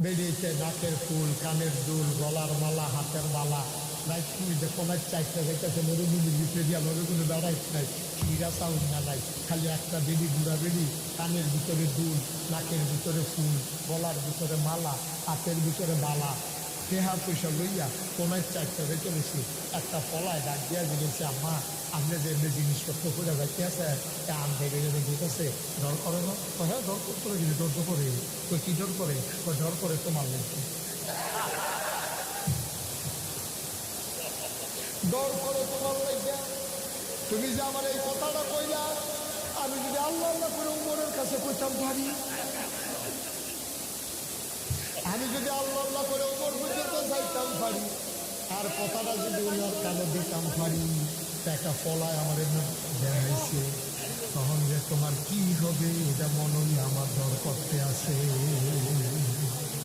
বেরিয়েছে নাকের ফুল, কানের দুল, গলার মালা, হাতের মালা। রাইট তুমি যে কোনার চাইতে যাইতেছে মরুভূমির ভিতরে দিয়া লগে কোনো বেড়াইত নাই, চিরা চাউল না নাই, খালি একটা বেড়ি গুড়া বেড়ি, কানের ভিতরে দুল, নাকের ভিতরে ফুল, গলার ভিতরে মালা, হাতের ভিতরে বালা, টেহা পয়সা লইয়া কোনার চাইতে যাইতে গেছি। একটা পলায় ডাক দিয়া জিনিস, আম্মা আপনি যে এমনি জিনিসপত্র করে যাইতে আছে আম থেকে যদি গেছে ডর করে না? হ্যাঁ ডর করতে গেলে ডর তো করে। তো কি ডর করে? ডর করে তোমার লোককে ডর করে তোমার লাইগা। তুমি যে আমার এই কথাটা কইলা, আমি যদি আল্লাহ আল্লাহ করে উমরের কাছে কইতাম পারি, আমি যদি আল্লাহ আল্লাহ করে উমর পর্যন্ত যাইতাম পারি, আর কথাটা যদি ওনার কানে দিতাম পারি, একটা ফলায় আমার দেখাইছে, তখন যে তোমার কি হবে এটা মনই আমার ডর করতে আছে।